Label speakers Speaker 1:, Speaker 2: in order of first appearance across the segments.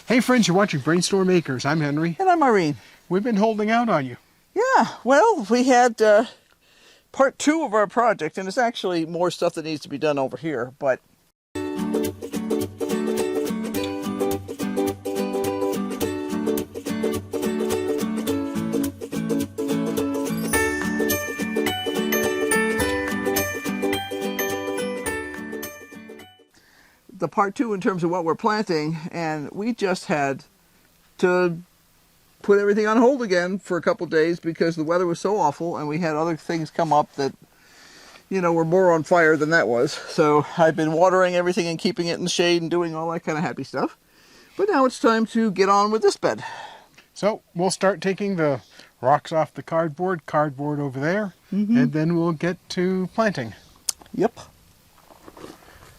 Speaker 1: Hey friends, you're watching BrainStormAcres. I'm Henry.
Speaker 2: And I'm Irene.
Speaker 1: We've been holding out on you.
Speaker 2: Yeah, well, we had part 2 of our project, and it's actually more stuff that needs to be done over here, but the part 2 in terms of what we're planting, and we just had to put everything on hold again for a couple days because the weather was so awful and we had other things come up that, you know, were more on fire than that was. So I've been watering everything and keeping it in the shade and doing all that kind of happy stuff. But now it's time to get on with this bed.
Speaker 1: So we'll start taking the rocks off the cardboard over there, and then we'll get to planting.
Speaker 2: Yep.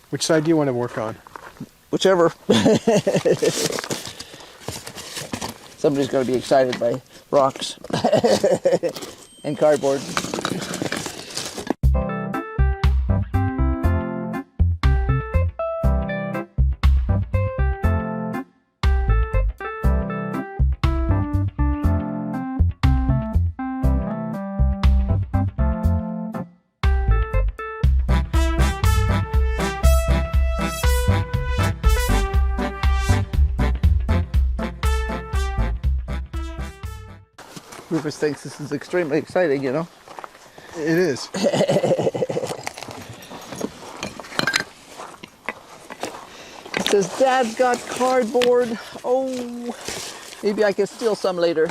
Speaker 1: Which side do you want to work on?
Speaker 2: Whichever. Somebody's going to be excited by rocks and cardboard. Rufus thinks this is extremely exciting, you know.
Speaker 1: It is.
Speaker 2: It says, Dad's got cardboard. Oh, maybe I can steal some later.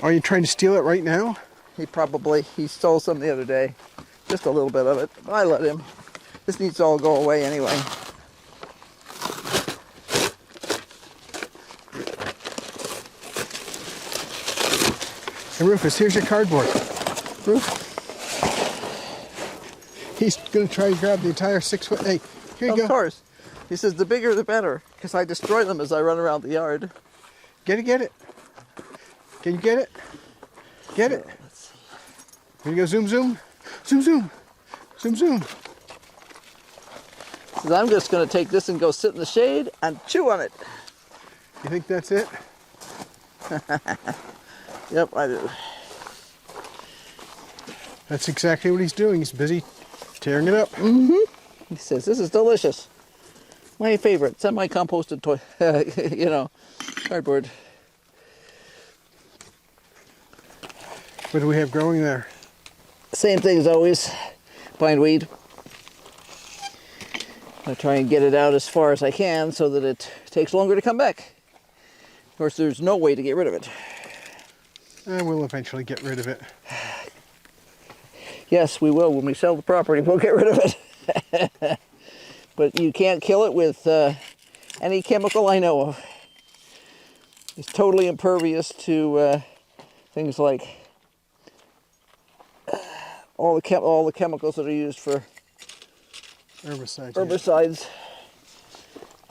Speaker 1: Are you trying to steal it right now?
Speaker 2: He stole some the other day. Just a little bit of it. I let him. This needs to all go away anyway.
Speaker 1: Hey Rufus, here's your cardboard. He's going to try to grab the entire 6 foot. Hey, here you go.
Speaker 2: Of course. He says the bigger the better, because I destroy them as I run around the yard.
Speaker 1: Get it. Can you get it? Get it.
Speaker 2: Let's see.
Speaker 1: Here you go. Zoom. Zoom.
Speaker 2: So I'm just going to take this and go sit in the shade and chew on it.
Speaker 1: You think that's it?
Speaker 2: Yep, I do.
Speaker 1: That's exactly what he's doing. He's busy tearing it up.
Speaker 2: He says, this is delicious. My favorite, semi-composted cardboard.
Speaker 1: What do we have growing there?
Speaker 2: Same thing as always, bindweed. I try and get it out as far as I can so that it takes longer to come back. Of course, there's no way to get rid of it.
Speaker 1: And we'll eventually get rid of it.
Speaker 2: Yes, we will. When we sell the property, we'll get rid of it. But you can't kill it with any chemical I know of. It's totally impervious to things like all the chemicals that are used for herbicides.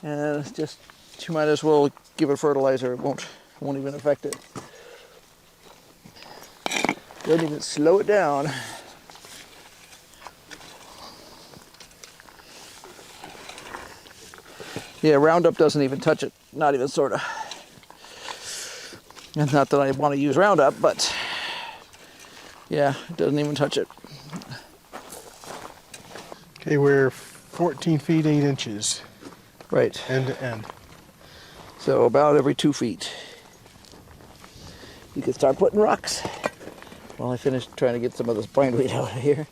Speaker 2: And it's just, you might as well give it fertilizer. It won't even affect it. Don't even slow it down. Yeah, Roundup doesn't even touch it. Not even sort of. And not that I want to use Roundup, but yeah, it doesn't even touch it.
Speaker 1: Okay, we're 14 feet 8 inches.
Speaker 2: Right.
Speaker 1: End to end.
Speaker 2: So about every 2 feet. You can start putting rocks. While I finish trying to get some of this bindweed out of here.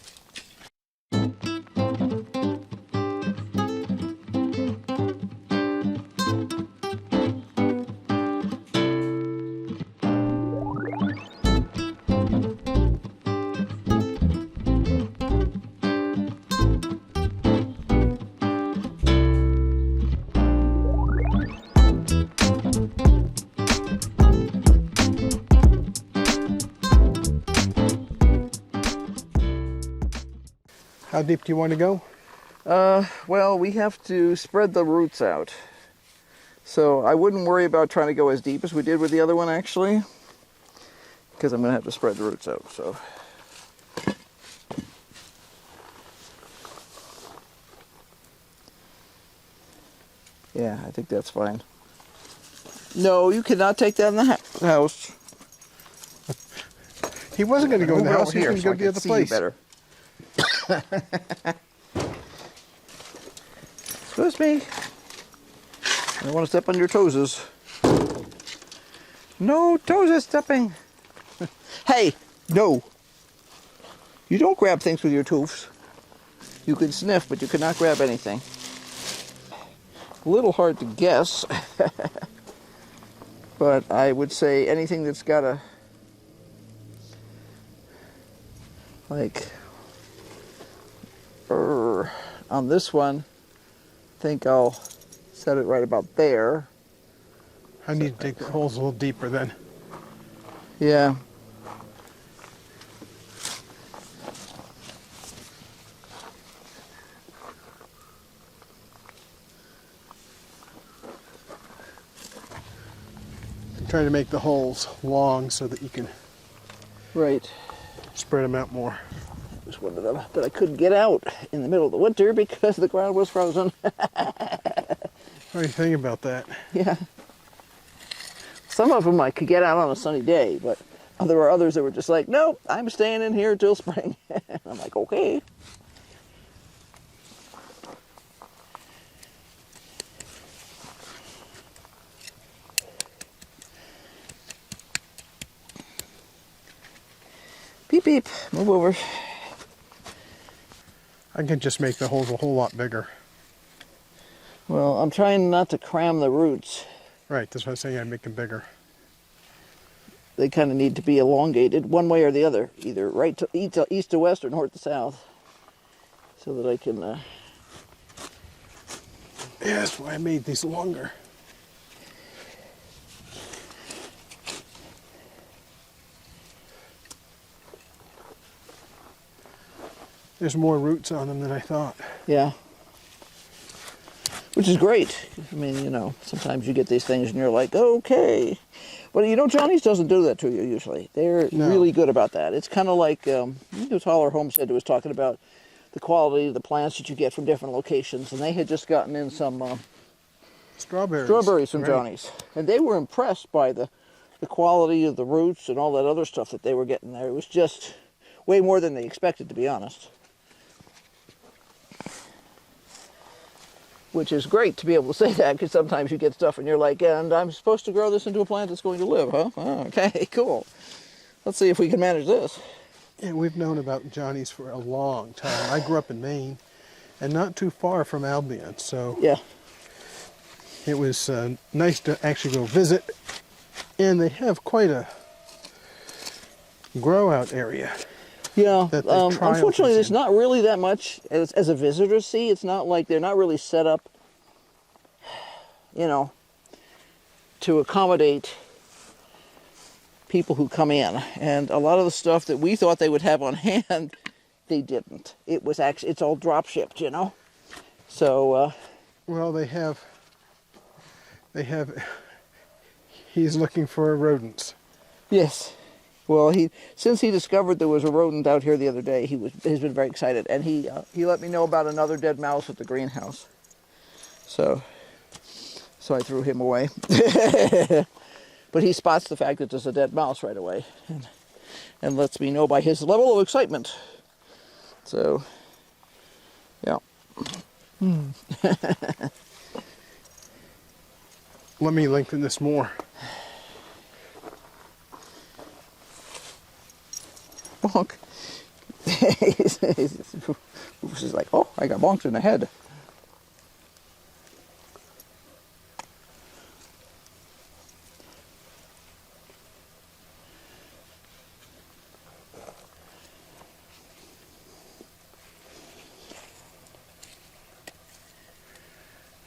Speaker 1: How deep do you want to go?
Speaker 2: Well, we have to spread the roots out. So I wouldn't worry about trying to go as deep as we did with the other one, actually, because I'm going to have to spread the roots out. So Yeah, I think that's fine. No, you cannot take that in the house.
Speaker 1: He wasn't going to go in the house. He was going to go to the other place.
Speaker 2: Better. Excuse me. I don't want to step on your toes. No toes stepping. Hey, no. You don't grab things with your toes. You can sniff, but you cannot grab anything. A little hard to guess. But I would say anything that's got a, like, on this one, I think I'll set it right about there.
Speaker 1: I need to dig the holes a little deeper then.
Speaker 2: Yeah.
Speaker 1: Trying to make the holes long so that you can spread them out more.
Speaker 2: That was one of them that I couldn't get out in the middle of the winter because the ground was frozen.
Speaker 1: What do you think about that?
Speaker 2: Yeah. Some of them I could get out on a sunny day, but there were others that were just like, nope, I'm staying in here till spring. I'm like, okay. Beep, beep, move over.
Speaker 1: I can just make the holes a whole lot bigger.
Speaker 2: Well, I'm trying not to cram the roots.
Speaker 1: Right, that's what I'm saying, I make them bigger.
Speaker 2: They kind of need to be elongated one way or the other, either right to east to west or north to south, so that I can...
Speaker 1: Yeah, that's why I made these longer. There's more roots on them than I thought.
Speaker 2: Yeah. Which is great. I mean, you know, sometimes you get these things and you're like, okay. But you know, Johnny's doesn't do that to you usually. They're really good about that. It's kind of like, I think it was Holler Homestead who was talking about the quality of the plants that you get from different locations. And they had just gotten in some strawberries from Johnny's. And they were impressed by the quality of the roots and all that other stuff that they were getting there. It was just way more than they expected, to be honest. Which is great to be able to say that, because sometimes you get stuff and you're like, and I'm supposed to grow this into a plant that's going to live, huh? Oh, okay, cool. Let's see if we can manage this.
Speaker 1: Yeah, we've known about Johnny's for a long time. I grew up in Maine and not too far from Albion, so
Speaker 2: yeah,
Speaker 1: it was nice to actually go visit. And they have quite a grow out area.
Speaker 2: Yeah, unfortunately there's not really that much as a visitor see. It's not like they're not really set up, you know, to accommodate people who come in. And a lot of the stuff that we thought they would have on hand, they didn't. It was actually, it's all drop shipped, you know. So
Speaker 1: well, he's looking for rodents.
Speaker 2: Yes. Well, since he discovered there was a rodent out here the other day, he's been very excited, and he let me know about another dead mouse at the greenhouse. So I threw him away. But he spots the fact that there's a dead mouse right away, and lets me know by his level of excitement. So, yeah.
Speaker 1: Let me lengthen this more.
Speaker 2: Bonk. He's like, oh, I got bonked in the head.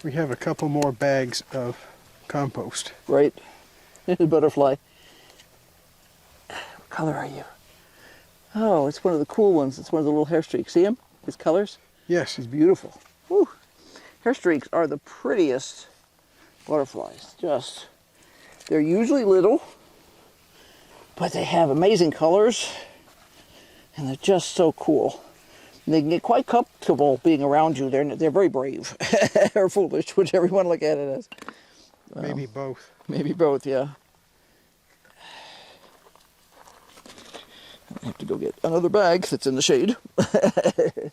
Speaker 1: We have a couple more bags of compost.
Speaker 2: Right. Butterfly. What color are you? Oh, it's one of the cool ones. It's one of the little hair streaks. See him? His colors?
Speaker 1: Yes.
Speaker 2: He's beautiful. Woo. Hair streaks are the prettiest butterflies. They're usually little, but they have amazing colors, and they're just so cool. And they can get quite comfortable being around you. They're very brave or foolish, whichever you want to look at it as.
Speaker 1: Maybe both.
Speaker 2: Maybe both, yeah. I have to go get another bag that's in the shade because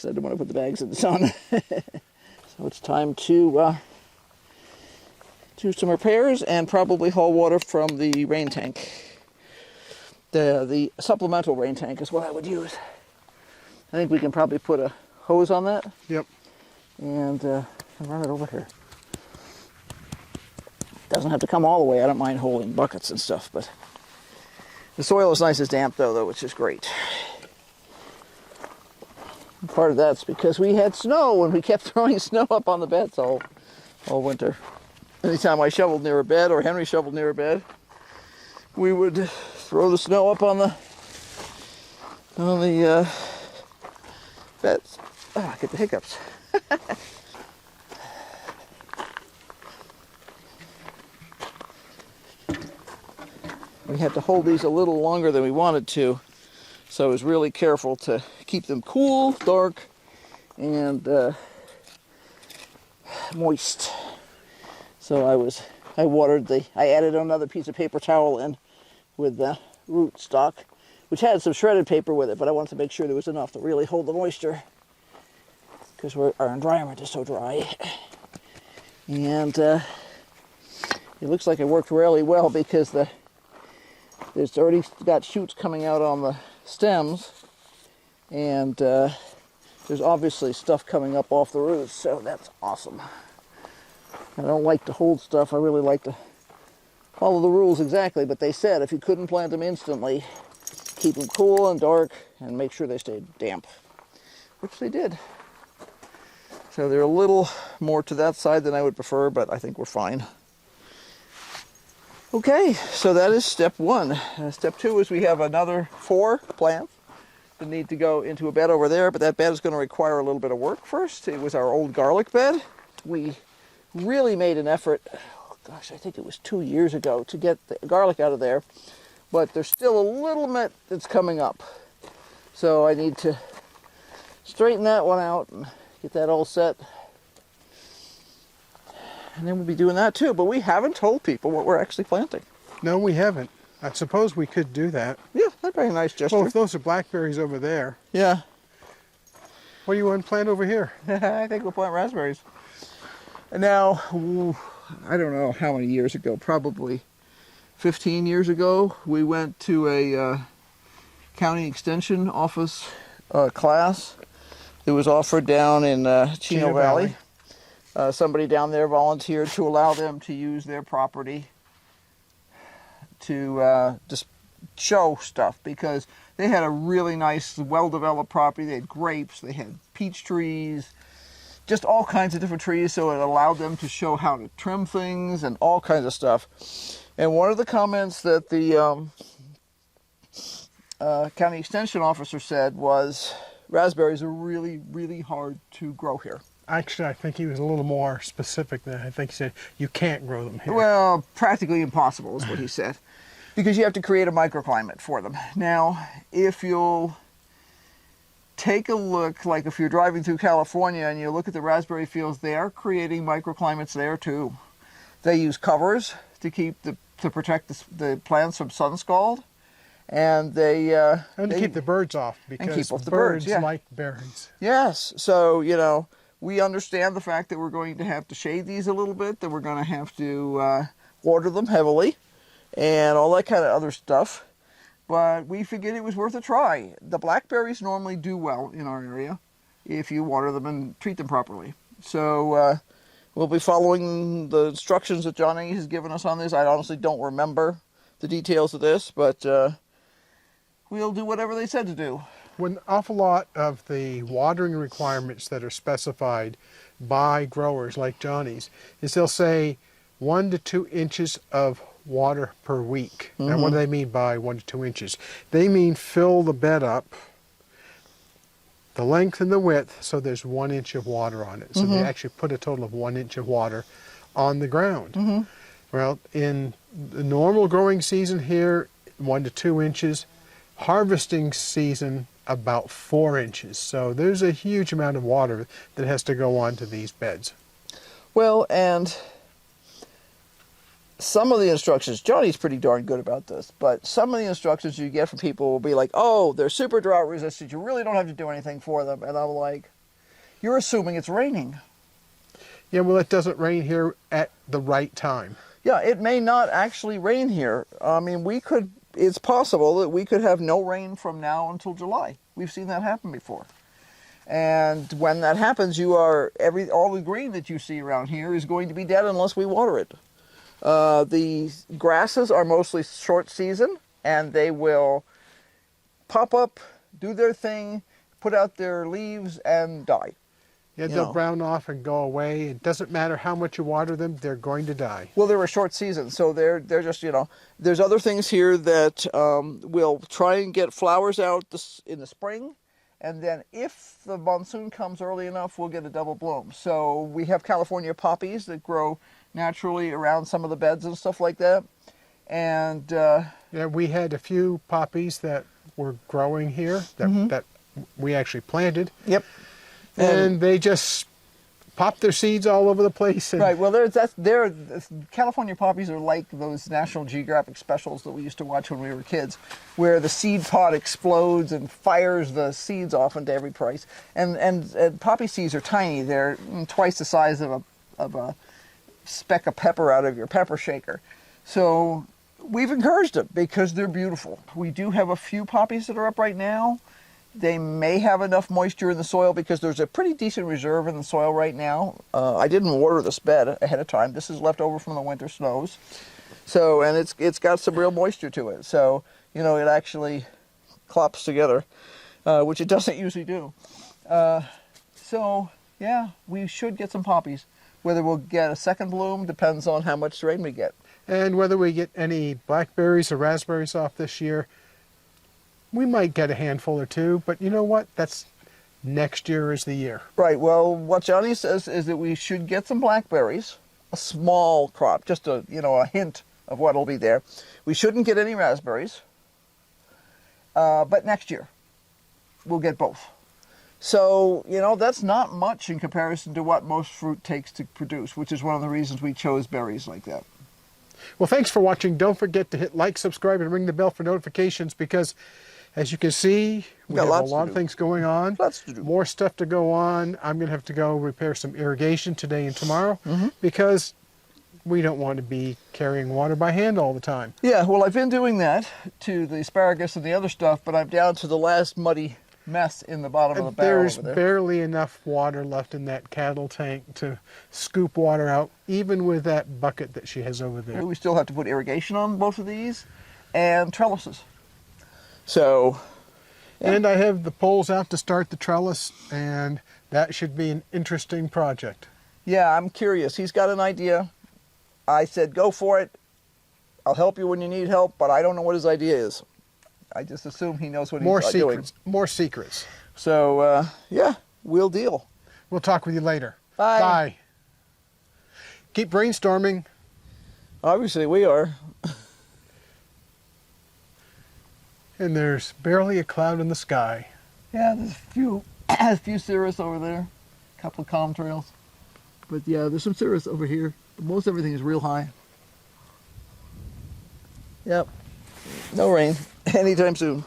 Speaker 2: I don't want to put the bags in the sun. So it's time to do some repairs and probably haul water from the rain tank. The supplemental rain tank is what I would use. I think we can probably put a hose on that.
Speaker 1: Yep.
Speaker 2: And run it over here. Doesn't have to come all the way. I don't mind holding buckets and stuff, but the soil is nice and damp though, which is great. And part of that's because we had snow and we kept throwing snow up on the beds all winter. Anytime I shoveled near a bed or Henry shoveled near a bed, we would throw the snow up on the beds. I get the hiccups. We had to hold these a little longer than we wanted to, so I was really careful to keep them cool, dark, and moist. So I added another piece of paper towel in with the root stock, which had some shredded paper with it, but I wanted to make sure there was enough to really hold the moisture because our environment is so dry. And it looks like it worked really well because there's already got shoots coming out on the stems, and there's obviously stuff coming up off the roots, so that's awesome. I don't like to hold stuff. I really like to follow the rules exactly, but they said if you couldn't plant them instantly, keep them cool and dark and make sure they stayed damp, which they did. So they're a little more to that side than I would prefer, but I think we're fine. Okay, so that is step one. Step two is we have another 4 plants that need to go into a bed over there, but that bed is going to require a little bit of work first. It was our old garlic bed. We really made an effort, oh gosh, I think it was 2 years ago, to get the garlic out of there, but there's still a little bit that's coming up. So I need to straighten that one out and get that all set. And then we'll be doing that too, but we haven't told people what we're actually planting.
Speaker 1: No, we haven't. I suppose we could do that.
Speaker 2: Yeah, that'd be a nice gesture.
Speaker 1: Well, if those are blackberries over there.
Speaker 2: Yeah.
Speaker 1: What do you want to plant over here?
Speaker 2: I think we'll plant raspberries. Now, I don't know how many years ago, probably 15 years ago, we went to a county extension office class. It was offered down in Chino Valley. Somebody down there volunteered to allow them to use their property to just show stuff, because they had a really nice, well-developed property. They had grapes, they had peach trees, just all kinds of different trees, so it allowed them to show how to trim things and all kinds of stuff. And one of the comments that the county extension officer said was, raspberries are really, really hard to grow here.
Speaker 1: Actually, I think he was a little more specific than that. I think he said, you can't grow them here.
Speaker 2: Well, practically impossible is what he said, because you have to create a microclimate for them. Now, if you'll take a look, like if you're driving through California and you look at the raspberry fields, they are creating microclimates there too. They use covers to protect the plants from sun scald, and they
Speaker 1: keep the birds off, because
Speaker 2: keep off the
Speaker 1: birds
Speaker 2: yeah.
Speaker 1: like berries.
Speaker 2: Yes, so we understand the fact that we're going to have to shade these a little bit, that we're going to have to water them heavily, and all that kind of other stuff. But we figured it was worth a try. The blackberries normally do well in our area if you water them and treat them properly. So we'll be following the instructions that Johnny has given us on this. I honestly don't remember the details of this, but we'll do whatever they said to do.
Speaker 1: An awful lot of the watering requirements that are specified by growers like Johnny's is they'll say 1 to 2 inches of water per week. Mm-hmm. Now, what do they mean by 1 to 2 inches? They mean fill the bed up, the length and the width, so there's 1 inch of water on it. So they actually put a total of 1 inch of water on the ground. Mm-hmm. Well, in the normal growing season here, 1 to 2 inches. Harvesting season about 4 inches. So there's a huge amount of water that has to go onto these beds.
Speaker 2: Well, and some of the instructions, Johnny's pretty darn good about this, but some of the instructions you get from people will be like, oh, they're super drought resistant, you really don't have to do anything for them. And I'm like, you're assuming it's raining.
Speaker 1: Yeah, well, it doesn't rain here at the right time.
Speaker 2: Yeah, it may not actually rain here. I mean, it's possible that we could have no rain from now until July. We've seen that happen before. And when that happens, all the green that you see around here is going to be dead unless we water it. The grasses are mostly short season, and they will pop up, do their thing, put out their leaves, and die.
Speaker 1: Yeah, they'll brown off and go away. It doesn't matter how much you water them, they're going to die.
Speaker 2: Well, they're a short season, so they're just, there's other things here that will try and get flowers out in the spring, and then if the monsoon comes early enough, we'll get a double bloom. So we have California poppies that grow naturally around some of the beds and stuff like that. And
Speaker 1: yeah, we had a few poppies that were growing here that we actually planted.
Speaker 2: Yep.
Speaker 1: And they just popped their seeds all over the place. And
Speaker 2: right. Well, California poppies are like those National Geographic specials that we used to watch when we were kids, where the seed pod explodes and fires the seeds off into every place. And poppy seeds are tiny. They're twice the size of a speck of pepper out of your pepper shaker. So we've encouraged them because they're beautiful. We do have a few poppies that are up right now. They may have enough moisture in the soil because there's a pretty decent reserve in the soil right now. I didn't water this bed ahead of time. This is left over from the winter snows. So, and it's got some real moisture to it. So, it actually clops together, which it doesn't usually do. So, yeah, we should get some poppies. Whether we'll get a second bloom depends on how much rain we get.
Speaker 1: And whether we get any blackberries or raspberries off this year, we might get a handful or two, but you know what? That's next year is the year.
Speaker 2: Right. Well, what Johnny says is that we should get some blackberries, a small crop, just a hint of what'll be there. We shouldn't get any raspberries, but next year we'll get both. So, that's not much in comparison to what most fruit takes to produce, which is one of the reasons we chose berries like that.
Speaker 1: Well, thanks for watching. Don't forget to hit like, subscribe, and ring the bell for notifications because, as you can see, we have a lot of things going on.
Speaker 2: Lots to do.
Speaker 1: More stuff to go on. I'm going to have to go repair some irrigation today and tomorrow because we don't want to be carrying water by hand all the time.
Speaker 2: Yeah, well, I've been doing that to the asparagus and the other stuff, but I'm down to the last muddy mess in the bottom of the barrel
Speaker 1: There's
Speaker 2: over there.
Speaker 1: barely enough water left in that cattle tank to scoop water out, even with that bucket that she has over there.
Speaker 2: We still have to put irrigation on both of these and trellises. So, yeah.
Speaker 1: And I have the poles out to start the trellis, and that should be an interesting project.
Speaker 2: Yeah, I'm curious. He's got an idea. I said, go for it. I'll help you when you need help, but I don't know what his idea is. I just assume he knows what he's doing.
Speaker 1: More secrets.
Speaker 2: So, yeah, we'll deal.
Speaker 1: We'll talk with you later.
Speaker 2: Bye.
Speaker 1: Bye. Keep brainstorming.
Speaker 2: Obviously, we are.
Speaker 1: And there's barely a cloud in the sky.
Speaker 2: Yeah, there's a few cirrus over there. A couple of calm trails. But yeah, there's some cirrus over here. Most everything is real high. Yep. No rain anytime soon.